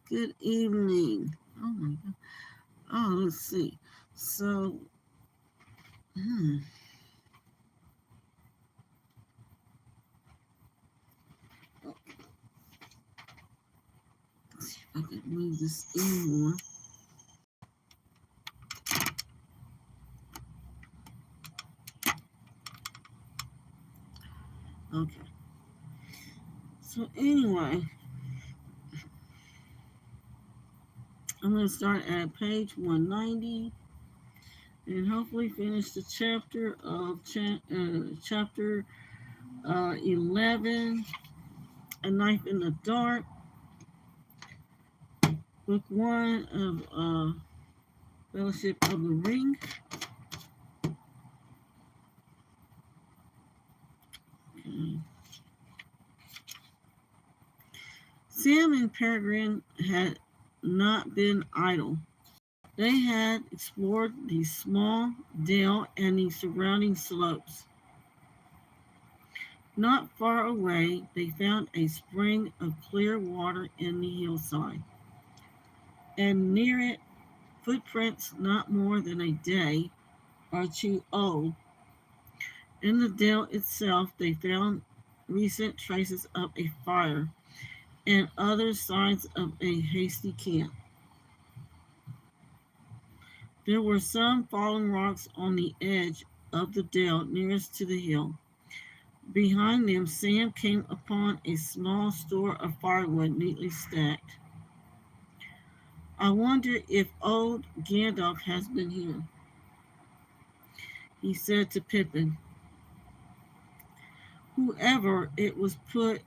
Good evening. Oh my God. Oh, let's see. So, hmm, let's see if I can move this in more. Okay. So anyway, I'm going to start at page 190 and hopefully finish the chapter of chapter 11, A Knife in the Dark, book 1 of Fellowship of the Ring. Okay. Sam and Peregrine had not been idle. They had explored the small dale and the surrounding slopes. Not far away, they found a spring of clear water in the hillside, and near it, footprints not more than a day or two old. In the dale itself, they found recent traces of a fire and other signs of a hasty camp. There were some fallen rocks on the edge of the dell nearest to the hill. Behind them, Sam came upon a small store of firewood neatly stacked. I wonder if old Gandalf has been here, he said to Pippin. Whoever it was put,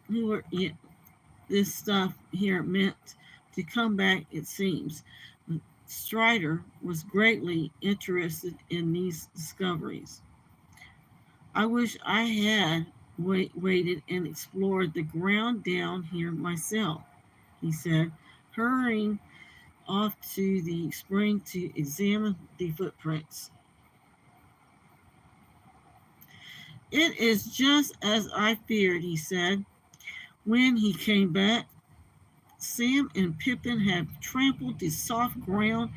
who were it, this stuff here meant to come back, it seems. Strider was greatly interested in these discoveries. I wish I had waited and explored the ground down here myself, he said, hurrying off to the spring to examine the footprints. It is just as I feared, he said. When he came back, Sam and Pippin have trampled the soft ground,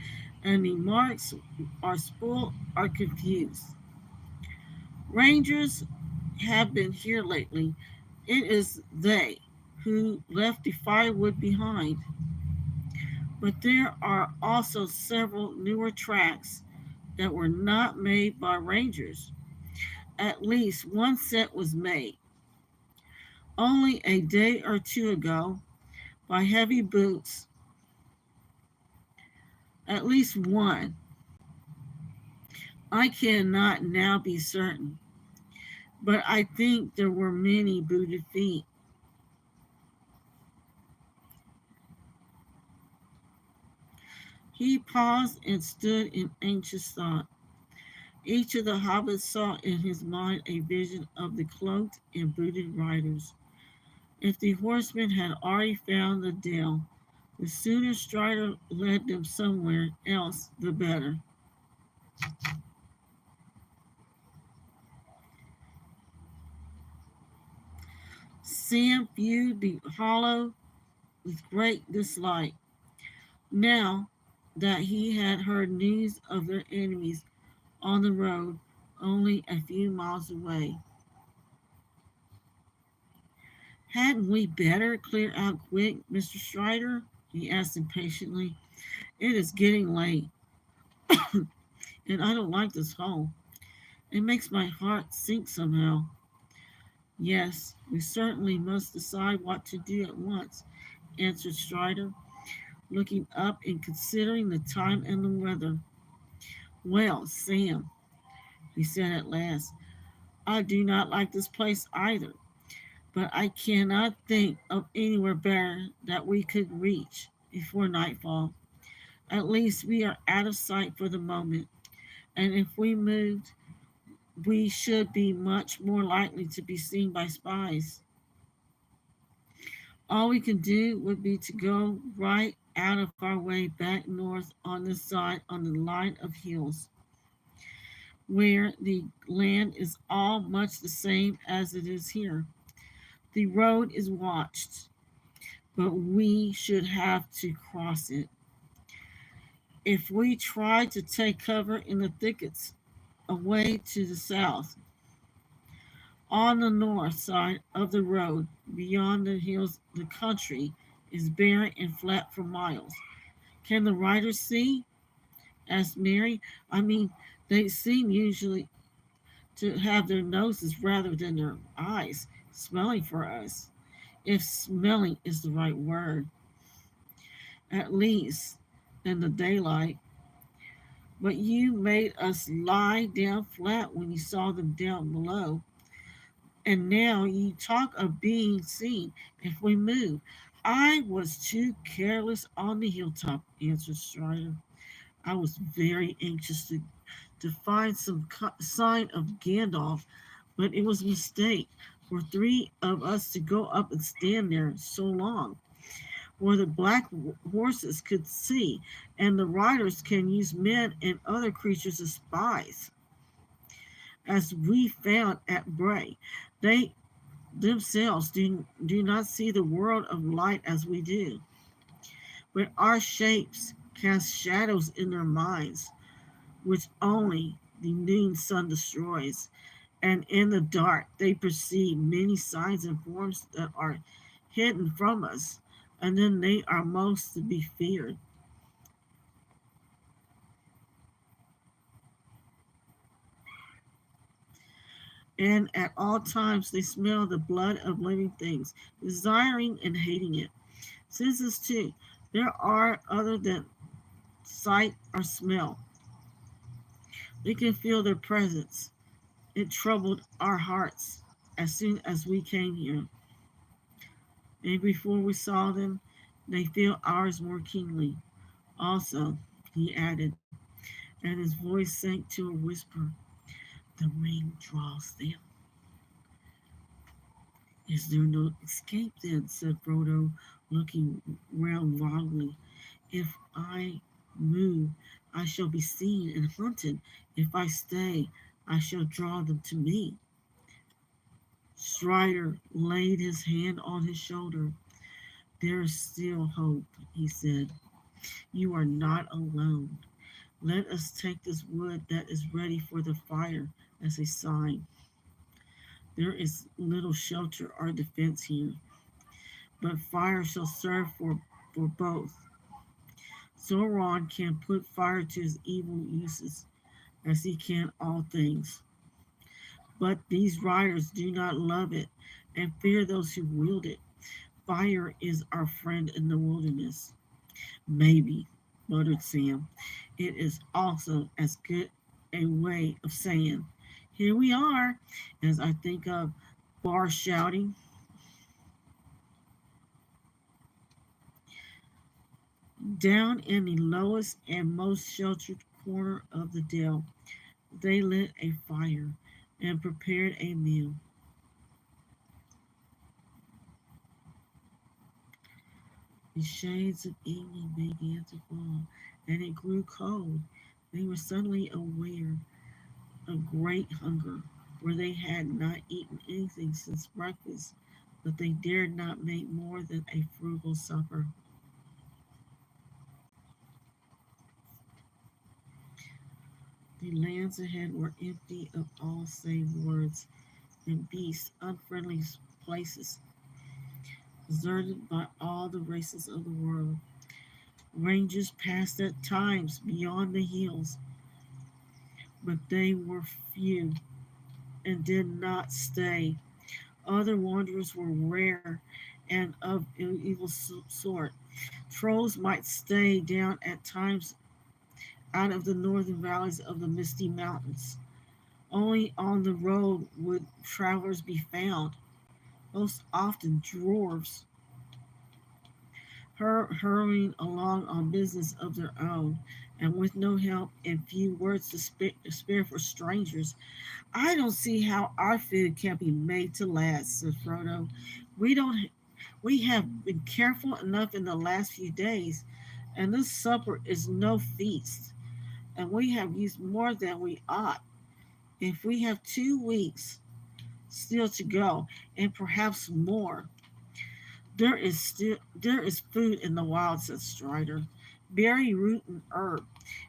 and the marks are spoiled are confused. Rangers have been here lately. It is they who left the firewood behind. But there are also several newer tracks that were not made by rangers. At least one set was made only a day or two ago by heavy boots. At least one. I cannot now be certain, but I think there were many booted feet. He paused and stood in anxious thought. Each of the hobbits saw in his mind a vision of the cloaked and booted riders. If the horsemen had already found the dell, the sooner Strider led them somewhere else, the better. Sam viewed the hollow with great dislike. Now that he had heard news of their enemies on the road only a few miles away. Hadn't we better clear out quick, Mr. Strider? He asked impatiently. It is getting late, and I don't like this hole. It makes my heart sink somehow. Yes, we certainly must decide what to do at once, answered Strider, looking up and considering the time and the weather. Well, Sam, he said at last, I do not like this place either, but I cannot think of anywhere better that we could reach before nightfall. At least we are out of sight for the moment, and if we moved, we should be much more likely to be seen by spies. All we can do would be to go right out of our way back north on this side on the line of hills, where the land is all much the same as it is here. The road is watched. but we should have to cross it. If we try to take cover in the thickets away to the south, on the north side of the road, beyond the hills, the country is barren and flat for miles. Can the riders see? Asked Mary. I mean, they seem usually to have their noses rather than their eyes smelling for us, if smelling is the right word, at least in the daylight. But you made us lie down flat when you saw them down below. And now you talk of being seen if we move. I was too careless on the hilltop, answered Strider. I was very anxious to find some sign of Gandalf, but it was a mistake for three of us to go up and stand there so long, where the black horses could see, and the riders can use men and other creatures as spies. As we found at Bray, they themselves do not see the world of light as we do, but our shapes cast shadows in their minds, which only the noon sun destroys. And in the dark, they perceive many signs and forms that are hidden from us, and then they are most to be feared. And at all times, they smell the blood of living things, desiring and hating it. Senses, too, there are other than sight or smell. We can feel their presence. It troubled our hearts as soon as we came here. And before we saw them, they feel ours more keenly. Also, he added, and his voice sank to a whisper, the ring draws them. Is there no escape then? Said Frodo, looking round wildly. If I move, I shall be seen and hunted. If I stay, I shall draw them to me. Strider laid his hand on his shoulder. There is still hope, he said. You are not alone. Let us take this wood that is ready for the fire as a sign. There is little shelter or defense here, but fire shall serve for both. Sauron can put fire to his evil uses, as he can all things. But these riders do not love it and fear those who wield it. Fire is our friend in the wilderness. Maybe, muttered Sam. It is also as good a way of saying, here we are, as I think of Bar shouting. Down in the lowest and most sheltered corner of the dell, they lit a fire and prepared a meal. The shades of evening began to fall, and it grew cold. They were suddenly aware of great hunger, for they had not eaten anything since breakfast, but they dared not make more than a frugal supper. The lands ahead were empty of all save words and beasts, unfriendly places, deserted by all the races of the world. Rangers passed at times beyond the hills, but they were few and did not stay. Other wanderers were rare and of evil sort. Trolls might stay down at times out of the northern valleys of the misty mountains. Only on the road would travelers be found, most often dwarves, hurrying along on business of their own, and with no help and few words to spare for strangers. I don't see how our food can be made to last, said Frodo. We don't. We have been careful enough in the last few days, and this supper is no feast, and we have used more than we ought. If we have 2 weeks still to go, and perhaps more, There is food in the wild, said Strider. Berry, root, and herb,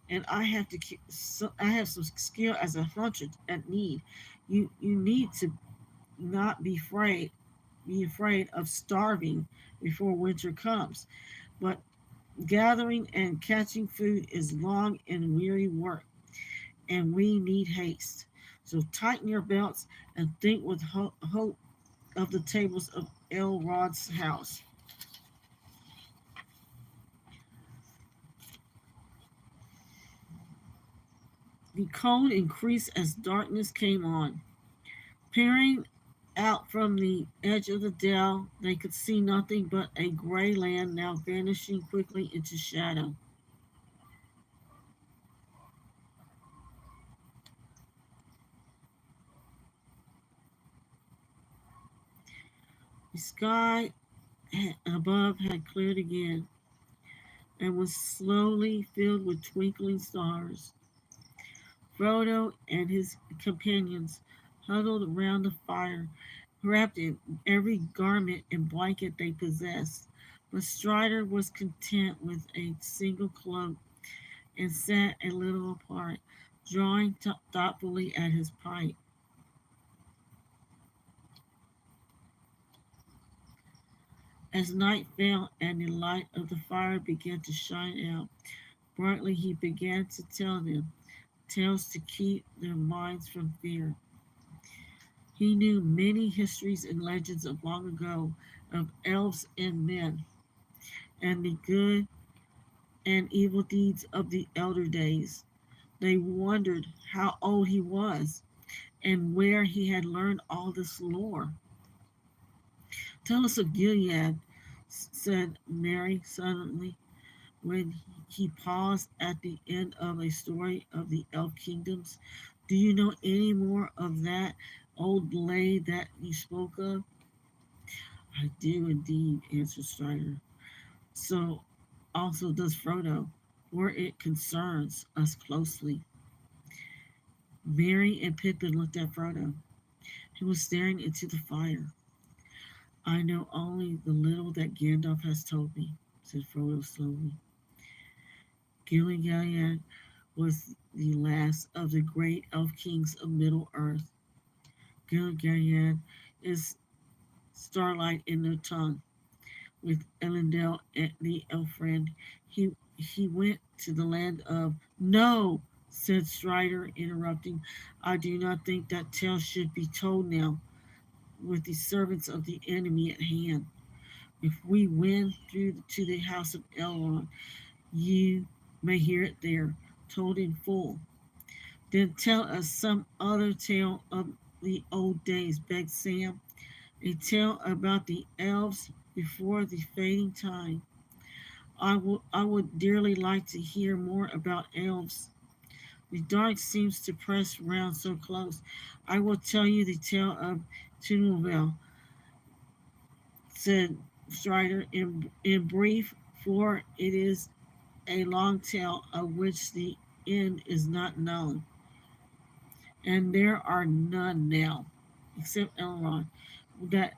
and I have some skill as a hunter at need. You need to not be afraid of starving before winter comes. But gathering and catching food is long and weary work, and we need haste. So tighten your belts and think with hope of the tables of Elrod's house. The cold increased as darkness came on. Peering out from the edge of the dell, they could see nothing but a gray land now vanishing quickly into shadow. The sky above had cleared again and was slowly filled with twinkling stars. Frodo and his companions huddled around the fire, wrapped in every garment and blanket they possessed. But Strider was content with a single cloak and sat a little apart, drawing thoughtfully at his pipe. As night fell and the light of the fire began to shine out brightly, he began to tell them tales to keep their minds from fear. He knew many histories and legends of long ago of elves and men, and the good and evil deeds of the elder days. They wondered how old he was and where he had learned all this lore. Tell us of Gilead, said Mary suddenly, when he paused at the end of a story of the elf kingdoms. Do you know any more of that old lay that you spoke of? I do indeed, answered Strider. So also does Frodo, for it concerns us closely. Merry and Pippin looked at Frodo. He was staring into the fire. I know only the little that Gandalf has told me, said Frodo slowly. Gilgalad was the last of the great elf kings of Middle Earth. Gilgalad is starlight in their tongue. With Elendil and the elf friend, he went to the land of No, said Strider, interrupting. I do not think that tale should be told now, with the servants of the enemy at hand. If we win through to the house of Elrond, you may hear it there, told in full. Then tell us some other tale of the old days, begged Sam. A tale about the elves before the fading time. I would dearly like to hear more about elves. The dark seems to press round so close. I will tell you the tale of Tunuvel, said Strider, in brief, for it is a long tale of which the end is not known. And there are none now, except Elrond, that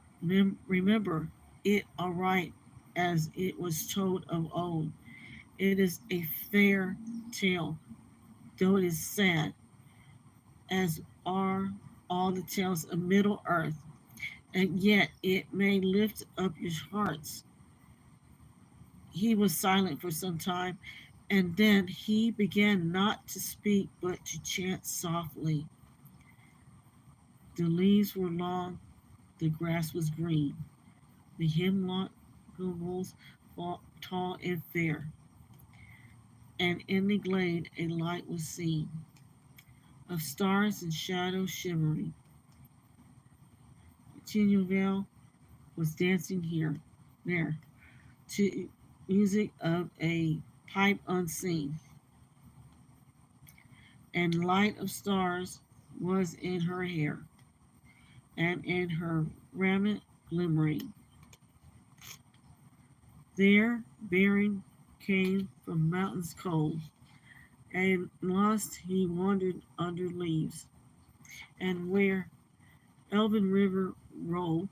remember it aright as it was told of old. It is a fair tale, though it is sad, as are all the tales of Middle Earth, and yet it may lift up your hearts. He was silent for some time, and then he began not to speak but to chant softly. The leaves were long, the grass was green, the hemlock gumbles tall and fair, and in the glade a light was seen, of stars and shadows shimmering. Tinuvel was dancing here, there, to music of a pipe unseen, and light of stars was in her hair, and in her raiment glimmering. There, bearing came from mountains cold, and lost he wandered under leaves, and where Elven River rolled,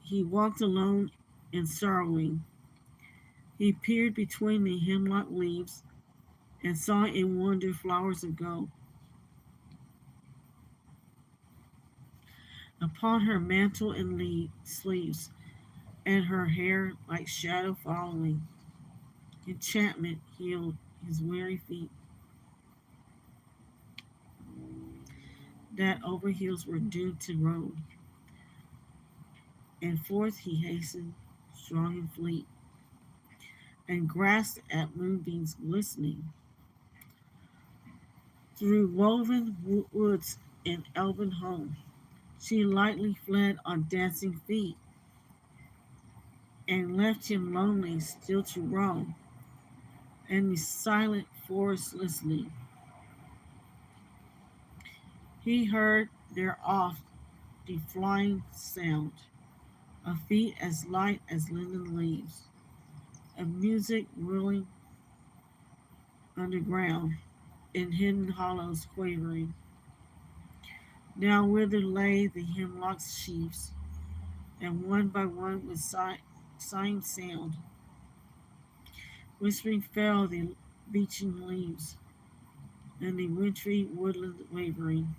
he walked alone and sorrowing. He peered between the hemlock leaves and saw in wonder flowers of gold upon her mantle and sleeves, and her hair like shadow following. Enchantment healed his weary feet that over hills were doomed to roam, and forth he hastened, strong and fleet, and grasped at moonbeams glistening through woven woods and elven home. She lightly fled on dancing feet and left him lonely still to roam, and the silent forest listening. He heard there off the flying sound of feet as light as linen leaves, of music whirling underground, in hidden hollows quavering. Now withered lay the hemlock sheaves, and one by one with sighing sound, whispering fell the beeching leaves, and the wintry woodland wavering.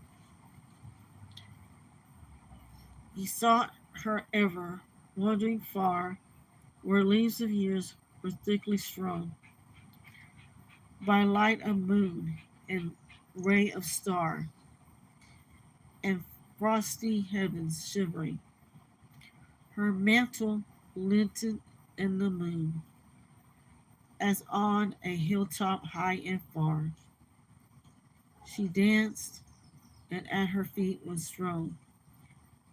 He sought her ever, wandering far, where leaves of years were thickly strung, by light of moon and ray of star, and frosty heavens shivering. Her mantle glinted in the moon, as on a hilltop high and far. She danced, and at her feet was thrown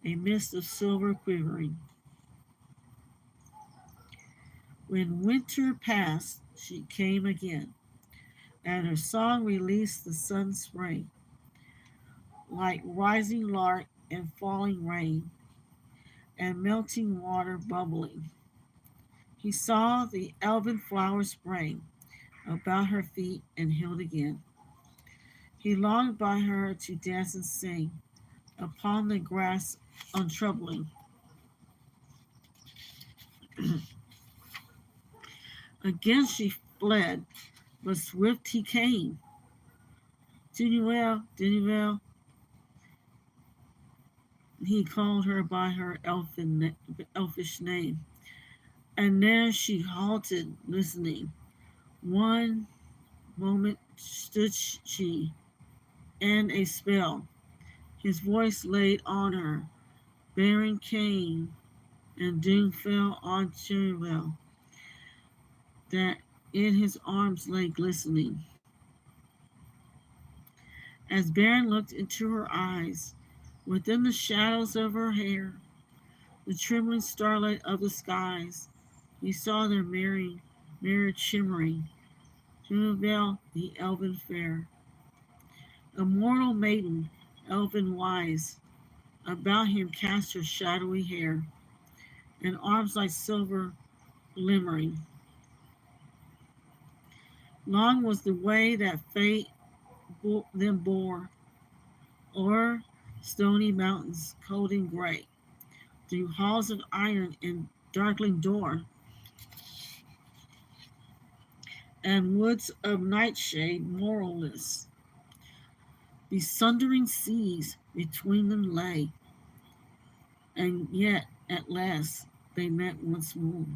a mist of silver quivering. When winter passed, she came again, and her song released the sun's spring, like rising lark and falling rain, and melting water bubbling. He saw the elven flowers spring about her feet and healed again. He longed by her to dance and sing upon the grass untroubling. Again she fled, but swift he came. Dinuel, he called her by her elfish name. And there she halted, listening. One moment stood she, and a spell his voice laid on her. Baron came, and doom fell on Cherwell, that in his arms lay glistening. As Baron looked into her eyes, within the shadows of her hair, the trembling starlight of the skies, he saw their mirrored shimmering, Cherwell the elven fair, a mortal maiden, elven wise, about him cast her shadowy hair, and arms like silver glimmering. Long was the way that fate them bore o'er stony mountains, cold and gray, through halls of iron and darkling door, and woods of nightshade moralless. The sundering seas between them lay, and yet at last they met once more.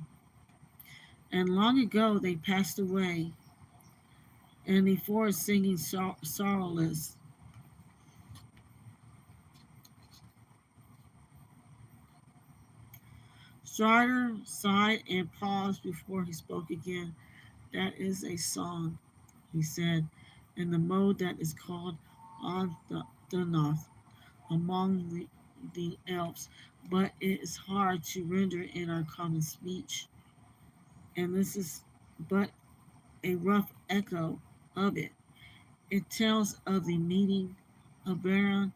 And long ago they passed away, and the forest singing sorrowless. Strider sighed and paused before he spoke again. That is a song, he said, in the mode that is called on the north among the elves, but it is hard to render in our common speech. And this is but a rough echo of it. It tells of the meeting of Baron,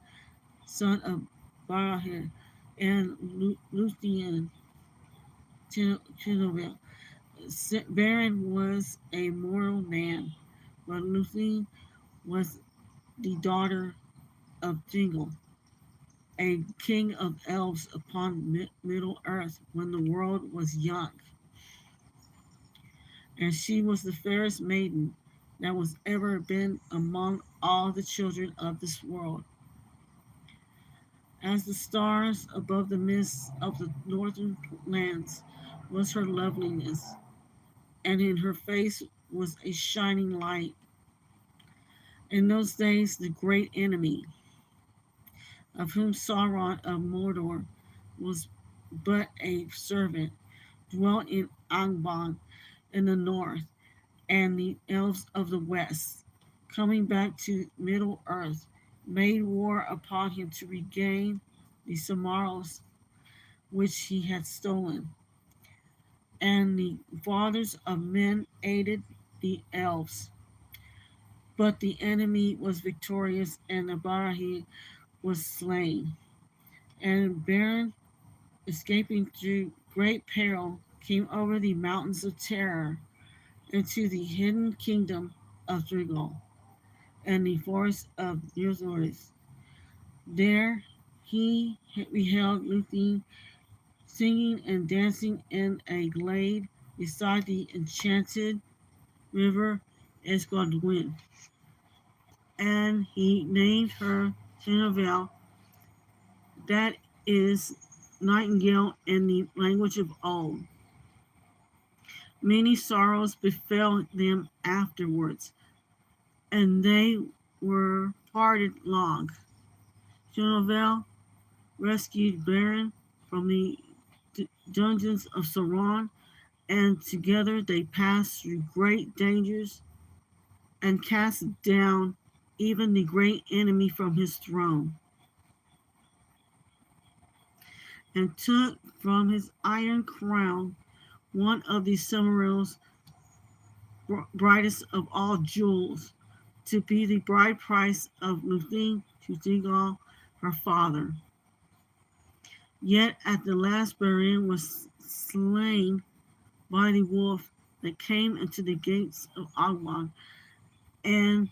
son of Barahir, and Luthien Chinoville. Baron was a mortal man, but Luthien was the daughter of Jingle, a king of elves upon Middle Earth when the world was young, and she was the fairest maiden that was ever been among all the children of this world. As the stars above the mists of the northern lands was her loveliness, and in her face was a shining light. In those days, the great enemy, of whom Sauron of Mordor was but a servant, dwelt in Angband in the north, and the elves of the west, coming back to Middle Earth, made war upon him to regain the Silmarils which he had stolen. And the fathers of men aided the elves. But the enemy was victorious, and Abarahi was slain. And Baron, escaping through great peril, came over the mountains of terror into the hidden kingdom of Drigal and the forest of Yurzoris. There he beheld Luthien singing and dancing in a glade beside the enchanted river Escaldwin, and he named her Tinavel, that is nightingale in the language of old. Many sorrows befell them afterwards, and they were parted long. Tinavel rescued Beren from the dungeons of Sauron, and together they passed through great dangers and cast down even the great enemy from his throne, and took from his iron crown one of the Silmarils brightest of all jewels, to be the bride price of Luthien to Dingal, her father. Yet at the last Beren was slain by the wolf that came into the gates of Agwan, and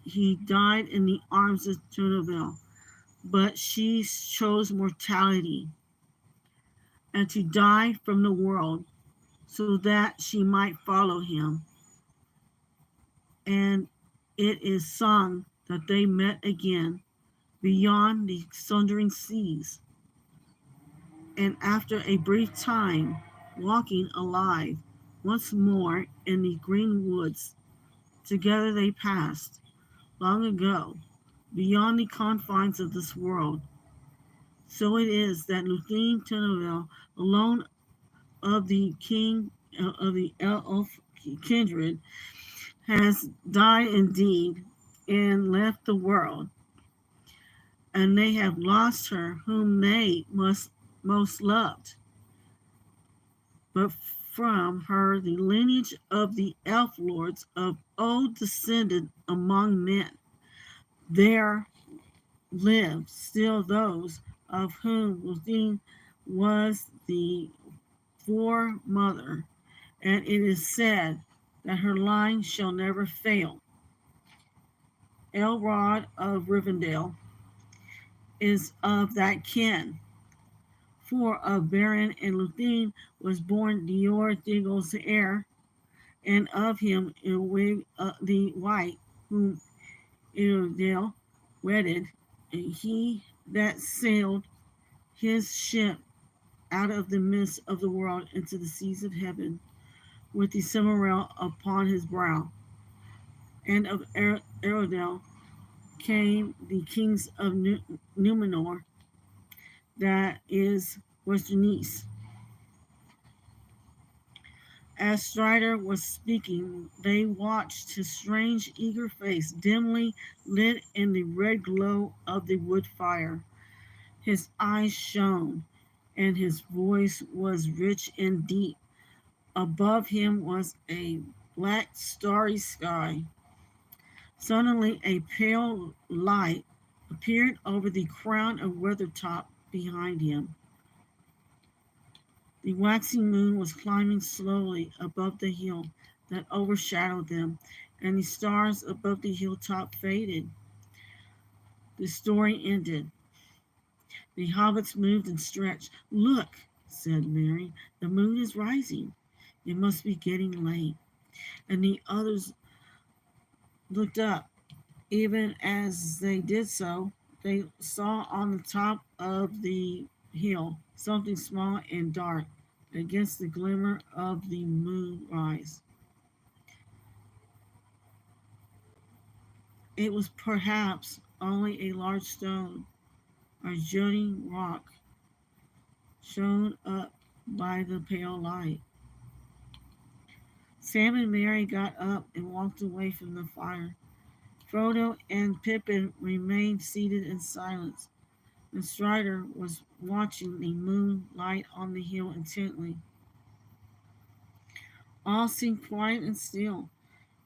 he died in the arms of Tinavel. But she chose mortality and to die from the world so that she might follow him. And it is sung that they met again beyond the sundering seas. And after a brief time, walking alive once more in the green woods, together they passed, long ago, beyond the confines of this world. So it is that Luthien Tinavel, alone of the king of the elf kindred, has died indeed and left the world, and they have lost her whom they most loved. But from her the lineage of the elf lords of old descended among men. There live still those of whom Luthien was the foremother, and it is said that her line shall never fail. Elrod of Rivendell is of that kin, for of Beren and Luthien was born Dior Diggle's heir, and of him Ilwig the White, whom Iredale wedded, and he that sailed his ship out of the midst of the world into the seas of heaven, with the Silmaril upon his brow. And of Eredale came the kings of Numenor, that is Westernese. As Strider was speaking, they watched his strange, eager face dimly lit in the red glow of the wood fire. His eyes shone, and his voice was rich and deep. Above him was a black, starry sky. Suddenly, a pale light appeared over the crown of Weathertop behind him. The waxing moon was climbing slowly above the hill that overshadowed them, and the stars above the hilltop faded. The story ended. The hobbits moved and stretched. Look, said Mary, the moon is rising. It must be getting late. And the others looked up. Even as they did so, they saw on the top of the hill something small and dark against the glimmer of the moonrise. It was perhaps only a large stone or jutting rock shown up by the pale light. Sam and Mary got up and walked away from the fire. Frodo and Pippin remained seated in silence, and Strider was watching the moonlight on the hill intently. All seemed quiet and still,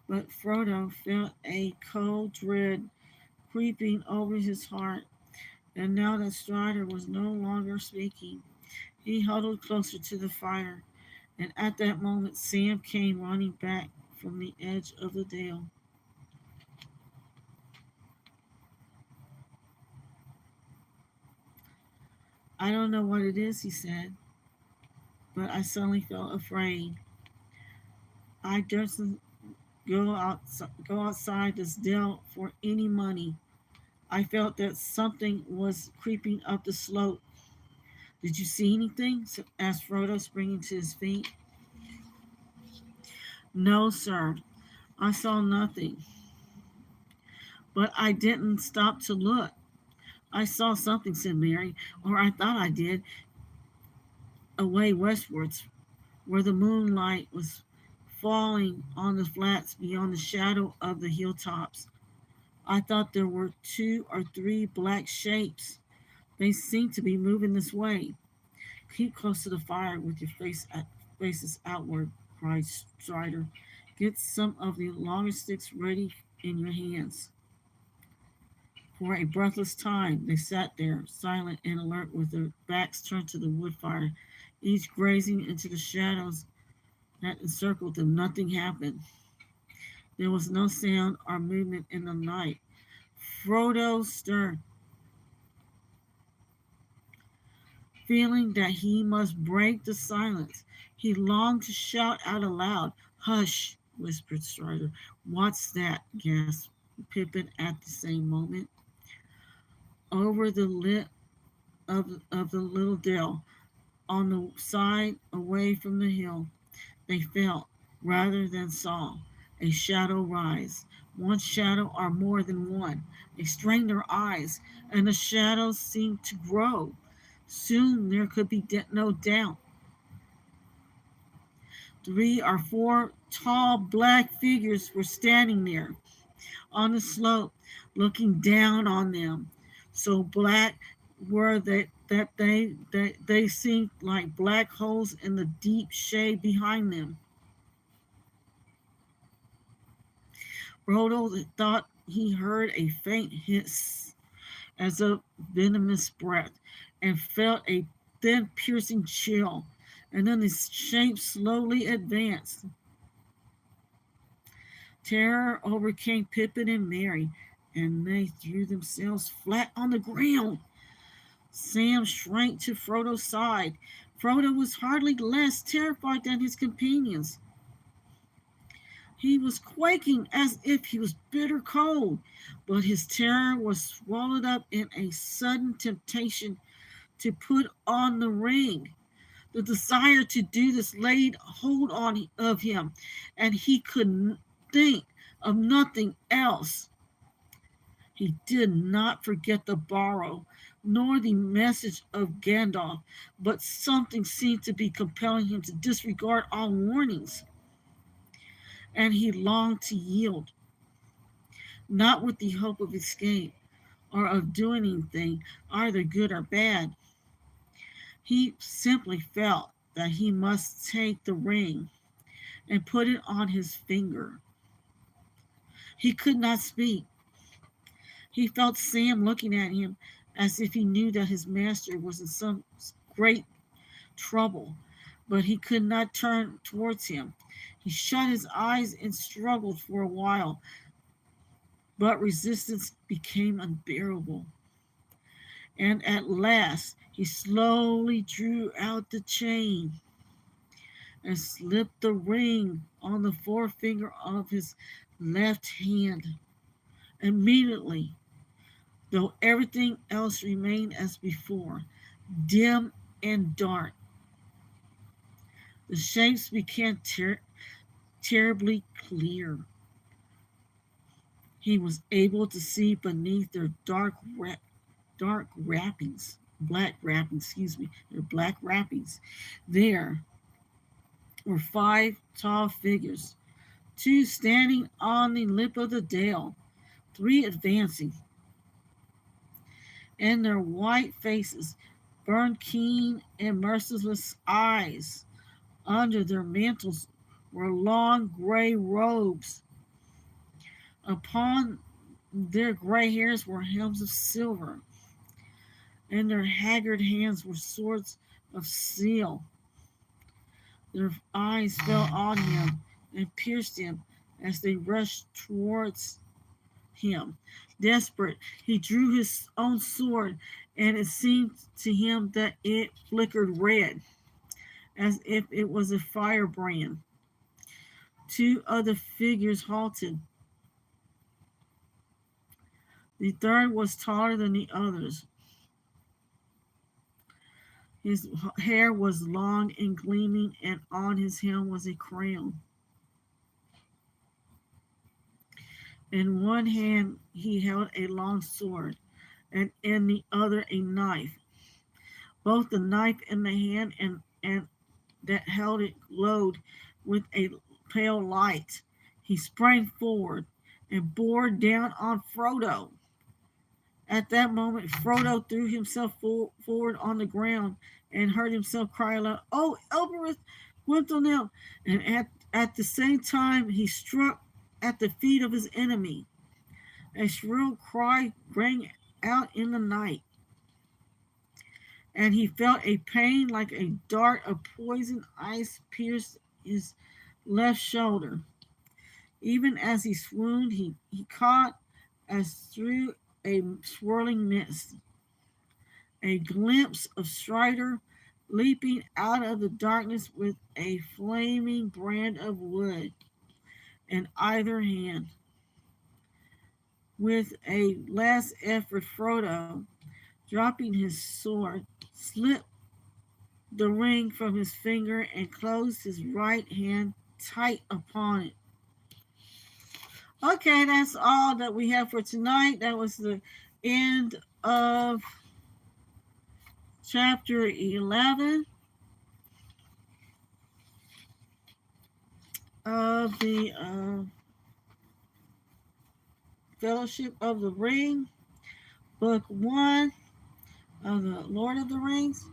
but Frodo felt a cold dread creeping over his heart, and now that Strider was no longer speaking, he huddled closer to the fire, and at that moment Sam came running back from the edge of the dale. I don't know what it is, he said, but I suddenly felt afraid. I dursn't go outside this dell for any money. I felt that something was creeping up the slope. Did you see anything? Asked Frodo, springing to his feet. No, sir, I saw nothing, but I didn't stop to look. I saw something, said Mary, or I thought I did, away westwards, where the moonlight was falling on the flats beyond the shadow of the hilltops. I thought there were 2 or 3 black shapes. They seemed to be moving this way. Keep close to the fire with your faces outward, cried Strider. Get some of the longer sticks ready in your hands. For a breathless time, they sat there, silent and alert, with their backs turned to the wood fire, each gazing into the shadows that encircled them. Nothing happened. There was no sound or movement in the night. Frodo stirred, feeling that he must break the silence. He longed to shout out aloud. Hush, whispered Strider. What's that? Gasped Pippin at the same moment. Over the lip of the little dell, on the side away from the hill, they felt, rather than saw, a shadow rise. One shadow or more than one. They strained their eyes, and the shadows seemed to grow. Soon there could be no doubt. 3 or 4 tall black figures were standing there on the slope, looking down on them. So black were they seemed like black holes in the deep shade behind them. Frodo thought he heard a faint hiss as of venomous breath, and felt a thin piercing chill. And then the shape slowly advanced. Terror overcame Pippin and Mary, and they threw themselves flat on the ground. Sam shrank to Frodo's side. Frodo was hardly less terrified than his companions. He was quaking as if he was bitter cold, but his terror was swallowed up in a sudden temptation to put on the ring. The desire to do this laid hold on of him, and he could think of nothing else. He did not forget the borrow, nor the message of Gandalf, but something seemed to be compelling him to disregard all warnings, and he longed to yield, not with the hope of escape or of doing anything, either good or bad. He simply felt that he must take the ring and put it on his finger. He could not speak. He felt Sam looking at him as if he knew that his master was in some great trouble, but he could not turn towards him. He shut his eyes and struggled for a while, but resistance became unbearable. And at last he slowly drew out the chain and slipped the ring on the forefinger of his left hand. Immediately, though everything else remained as before, dim and dark, the shapes became terribly clear. He was able to see beneath their dark wrappings, black wrappings, their black wrappings. There were 5 tall figures, 2 standing on the lip of the dale, 3 advancing, and their white faces burned keen and merciless eyes. Under their mantles were long gray robes. Upon their gray hairs were helms of silver, and their haggard hands were swords of steel. Their eyes fell on him and pierced him as they rushed towards him. Desperate, he drew his own sword, and it seemed to him that it flickered red, as if it was a firebrand. 2 other figures halted. The third was taller than the others. His hair was long and gleaming, and on his helm was a crown. In one hand he held a long sword, and in the other a knife. Both the knife in the hand and that held it glowed with a pale light. He sprang forward and bore down on Frodo. At that moment, Frodo threw himself forward on the ground and heard himself cry aloud, "Oh, Elbereth Gwynplaine!" And at the same time, he struck at the feet of his enemy. A shrill cry rang out in the night, and he felt a pain like a dart of poisoned ice pierce his left shoulder. Even as he swooned, he caught, as through a swirling mist, a glimpse of Strider leaping out of the darkness with a flaming brand of wood in either hand. With a last effort, Frodo, dropping his sword, slipped the ring from his finger and closed his right hand tight upon it. Okay, that's all that we have for tonight. That was the end of chapter 11 of the Fellowship of the Ring, Book 1 of the Lord of the Rings.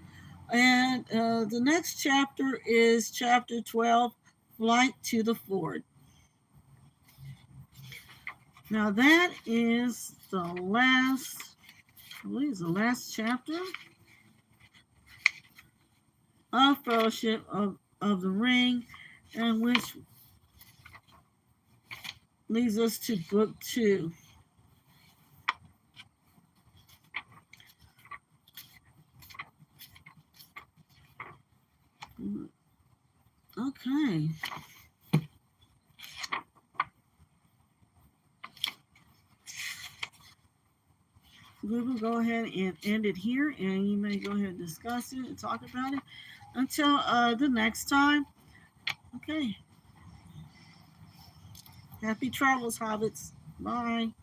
And the next chapter is chapter 12, Flight to the Ford. Now that is the last, I believe the last chapter of Fellowship of the Ring, and which leads us to book 2. Okay. We will go ahead and end it here, and you may go ahead and discuss it and talk about it until the next time. Okay. Happy travels, hobbits. Bye.